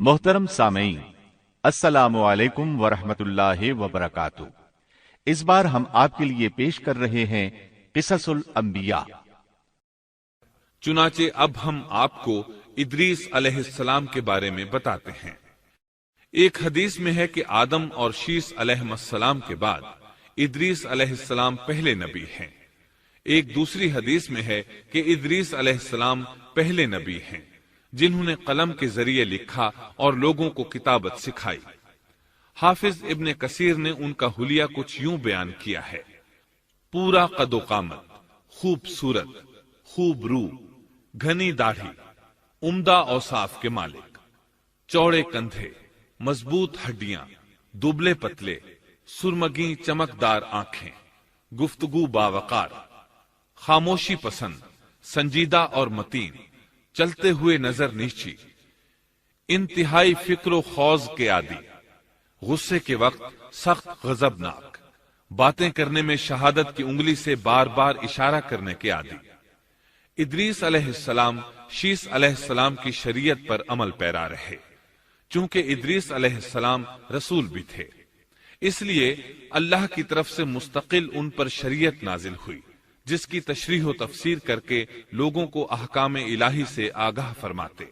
मोहतरम सामईन, अस्सलामु अलैकुम वरहमतुल्लाहि वबरकातुहू। इस बार हम आपके लिए पेश कर रहे हैं क़िससुल अंबिया। चुनाचे अब हम आपको इदरीस अलैहिस्सलाम के बारे में बताते हैं। एक हदीस में है कि आदम और शीस अलैहिस्सलाम के बाद इदरीस अलैहिस्सलाम पहले नबी हैं। एक दूसरी हदीस में है कि इदरीस अलैहिस्सलाम पहले नबी हैं जिन्होंने कलम के जरिए लिखा और लोगों को किताबत सिखाई। हाफिज इब्ने कसीर ने उनका हुलिया कुछ यूं बयान किया है: पूरा कदो कामत, खूबसूरत, खूब रू, घनी दाढ़ी, उम्दा औसाफ के मालिक, चौड़े कंधे, मजबूत हड्डियां, दुबले पतले, सुरमगी चमकदार आंखें, गुफ्तगू बावकार, खामोशी पसंद, संजीदा और मतीन, चलते हुए नजर नीची, इंतहाई फिक्र खौज के आदी, गुस्से के वक्त सख्त गजबनाक, बातें करने में शहादत की उंगली से बार बार इशारा करने के आदी। इदरीस अलैहिस्सलाम शीस अलैहिस्सलाम की शरीयत पर अमल पैरा रहे। चूंकि इदरीस अलैहिस्सलाम रसूल भी थे, इसलिए अल्लाह की तरफ से मुस्तकिल उन पर शरीयत नाजिल हुई, जिसकी तशरीह व तफसीर करके लोगों को अहकाम इलाही से आगाह फरमाते।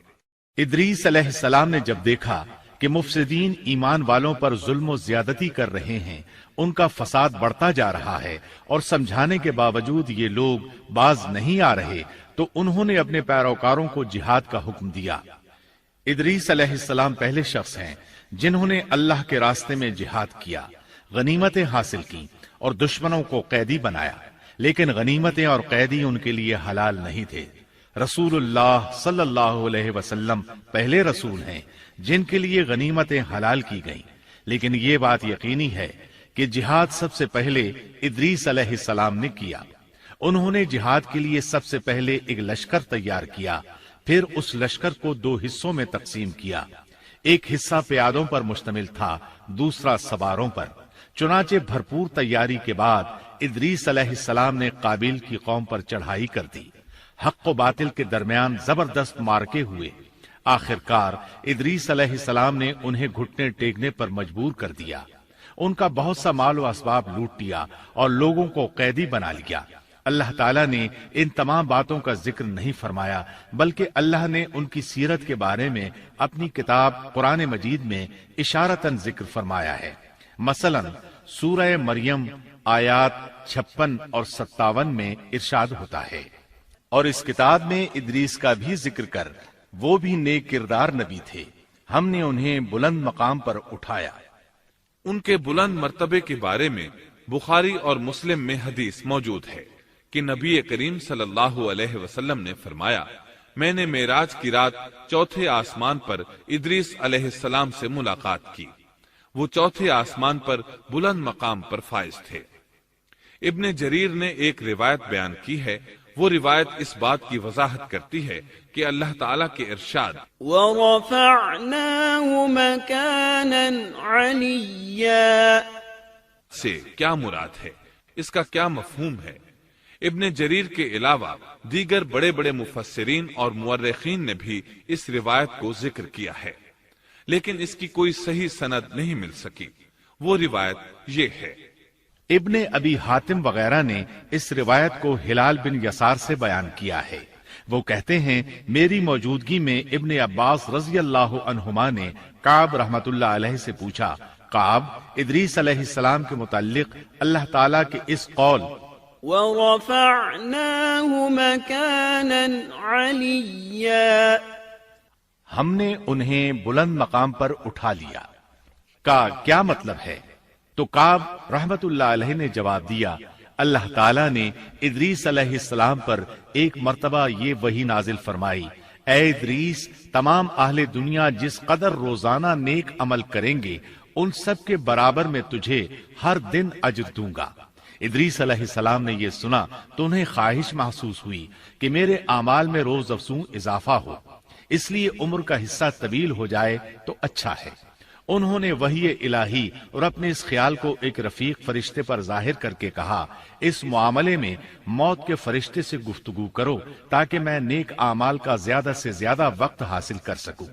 इदरीस अलैहिस्सलाम ने जब देखा कि मुफसिदीन ईमान वालों पर जुल्म ज्यादती कर रहे हैं, उनका फसाद बढ़ता जा रहा है और समझाने के बावजूद ये लोग बाज नहीं आ रहे, तो उन्होंने अपने पैरोकारों को जिहाद का हुक्म दिया। इदरीस अलैहिस्सलाम पहले शख्स हैं जिन्होंने अल्लाह के रास्ते में जिहाद किया, गनीमतें हासिल की और दुश्मनों को कैदी बनाया। लेकिन गनीमतें और कैदी उनके लिए हलाल नहीं थे। रसूलुल्लाह सल्लल्लाहु अलैहि वसल्लम पहले रसूल हैं जिनके लिए गनीमतें हलाल की गईं। लेकिन ये बात यकीनी है कि जिहाद सबसे पहले इदरीस अलैहिस्सलाम ने किया। उन्होंने जिहाद के लिए सबसे पहले एक लश्कर तैयार किया, फिर उस लश्कर को दो हिस्सों में तकसीम किया। एक हिस्सा प्यादों पर मुश्तमिल था, दूसरा सवारों पर। चुनाचे भरपूर तैयारी के बाद इदरीस अलैहिस्सलाम ने काबिल की कौम पर चढ़ाई कर दी। हक व बातिल के दरमियान जबरदस्त मारके हुए। आखिरकार इदरीस अलैहिस्सलाम ने उन्हें घुटने टेकने पर मजबूर कर दिया। उनका बहुत सा माल व असबाब लूट लिया और लोगों को कैदी बना लिया। अल्लाह ताला ने इन तमाम बातों का जिक्र नहीं फरमाया, बल्कि अल्लाह ने उनकी सीरत के बारे में अपनी किताब कुरान मजीद में इशारतन जिक्र फरमाया है। मसलन सूरह मरियम आयात 56 और 57 में इरशाद होता है, और इस किताब में इदरीस का भी जिक्र कर, वो भी नेक किरदार नबी थे, हमने उन्हें बुलंद मकाम पर उठाया। उनके बुलंद मर्तबे के बारे में बुखारी और मुस्लिम में हदीस मौजूद है कि नबी करीम सल्लल्लाहु अलैहि वसल्लम ने फरमाया, मैंने मेराज की रात चौथे आसमान पर इदरीस अलैहिस्सलाम से मुलाकात की। वो चौथे आसमान पर बुलंद मकाम पर फाइज थे। इब्ने जरीर ने एक रिवायत बयान की है। वो रिवायत इस बात की वजाहत करती है कि अल्लाह ताला के इरशाद वरफ़अनाहु मकानन अलिय्या से क्या मुराद है, इसका क्या मफहूम है। इब्ने जरीर के अलावा दीगर बड़े बड़े मुफस्सिरीन और मुअर्रिखीन ने भी इस रिवायत को जिक्र किया है, लेकिन इसकी कोई सही सनद नहीं मिल सकी। वो रिवायत ये है। इब्ने अबी हातिम वगैरह ने इस रिवायत को हिलाल बिन यसार से बयान किया है। वो कहते हैं, मेरी मौजूदगी में इब्ने अब्बास रज़ी अल्लाहु अन्हुमा ने काब रहमतुल्लाह अलैहि से पूछा, काब, इदरीस अलैहिस्सलाम के मुताल्लिक अल्लाह ताला के इस कौल वरफ़अनाहु मकानन अलिय्या, हमने उन्हें बुलंद मकाम पर उठा लिया, का क्या मतलब है? तो काब रहमतुल्लाह अलैहि ने जवाब दिया, अल्लाह ताला ने इदरीस अलैहिस्सलाम पर एक मर्तबा ये वही नाजिल फरमाई, ऐ इदरीस, तमाम अहले दुनिया जिस कदर रोजाना नेक अमल करेंगे, उन सब के बराबर में तुझे हर दिन अज्र दूंगा। इदरीस अलैहिस्सलाम ने यह सुना तो उन्हें ख्वाहिश महसूस हुई कि मेरे आमाल में रोज अफसू इजाफा हो, इसलिए उम्र का हिस्सा तवील हो जाए तो अच्छा है। उन्होंने वही इलाही और अपने इस ख्याल को एक रफीक फरिश्ते पर जाहिर करके कहा, इस मामले में मौत के फरिश्ते से गुफ्तगू करो ताकि मैं नेक आमाल का ज्यादा से ज्यादा वक्त हासिल कर सकूं।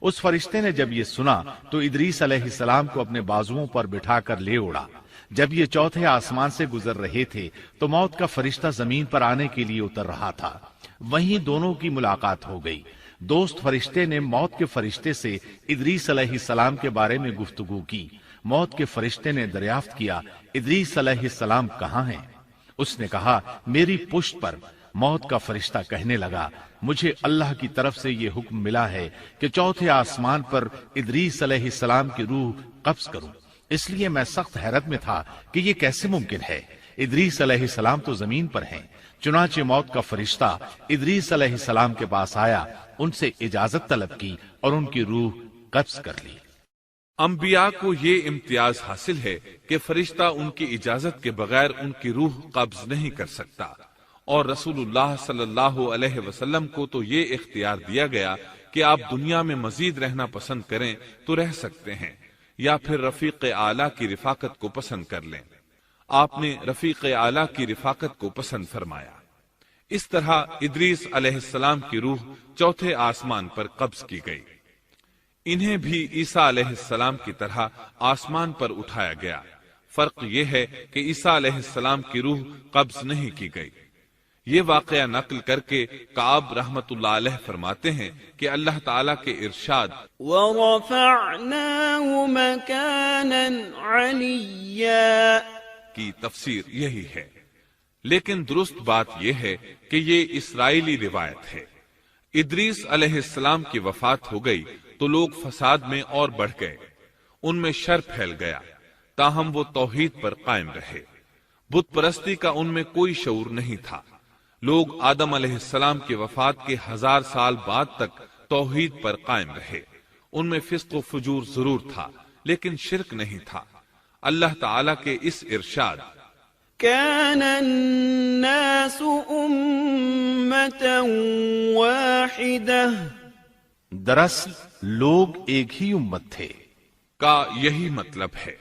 उस फरिश्ते ने जब ये सुना तो इदरीस अलैहिस्सलाम को अपने बाजुओं पर बिठा कर ले उड़ा। जब ये चौथे आसमान से गुजर रहे थे तो मौत का फरिश्ता जमीन पर आने के लिए उतर रहा था। वहीं दोनों की मुलाकात हो गई। दोस्त फरिश्ते ने मौत के फरिश्ते से इदरीस अलैहिस्सलाम के बारे में गुफ्तगू की। मौत के फरिश्ते ने दरियाफ्त किया, इदरीस अलैहिस्सलाम कहाँ हैं? उसने कहा, मेरी पुश्त पर। मौत का फरिश्ता कहने लगा, मुझे अल्लाह की तरफ से ये हुक्म मिला है कि चौथे आसमान पर इदरीस अलैहिस्सलाम की रूह कब्ज करूं। इसलिए मैं सख्त हैरत में था कि ये कैसे मुमकिन है। इदरीस अलैहिस्सलाम तो जमीन पर हैं। चुनाचे मौत का फरिश्ता इदरीस अलैहिस्सलाम के पास आया, उनसे इजाजत तलब की और उनकी रूह कब्ज कर ली। अंबिया को ये इम्तियाज हासिल है कि फरिश्ता उनकी इजाजत के बगैर उनकी रूह कब्ज नहीं कर सकता, और रसूलुल्लाह सल्लल्लाहु अलैहि वसल्लम को तो ये इख्तियार दिया गया कि आप दुनिया में मजीद रहना पसंद करें तो रह सकते हैं, या फिर रफीक आला की रिफाकत को पसंद कर लें। आपने रफीक आला की रिफाकत को पसंद फरमाया। इस तरह इदरीस अलैहिस्सलाम की रूह चौथे आसमान पर कब्ज की गई। इन्हें भी ईसा अलैहिस्सलाम की तरह आसमान पर उठाया गया। फर्क यह है कि ईसा अलैहिस्सलाम की रूह कब्ज नहीं की गई। ये वाकया नकल करके काब रहमतुल्लाह अलैह फरमाते हैं कि अल्लाह ताला के इरशाद वरफ़अनाहु मकानन अलिय्या की तफसीर यही है, लेकिन दुरुस्त बात यह है कि ये इस्राइली रिवायत है। इदरीस अलैहिस्सलाम की वफात हो गई तो लोग फसाद में और बढ़ गए, उनमें शर फैल गया, ताहम वो तौहीद पर कायम रहे। बुत परस्ती का उनमें कोई शऊर नहीं था। लोग आदम अलैहिस्सलाम की वफात के 1000 साल बाद तक तौहीद पर कायम रहे। उनमें फिस्क व फुजूर जरूर था, लेकिन शिरक नहीं था। अल्लाह ताला के इस इरशाद कान अन्नासु उम्मतन वाहिदह, दरअसल लोग एक ही उम्मत थे, का यही मतलब है।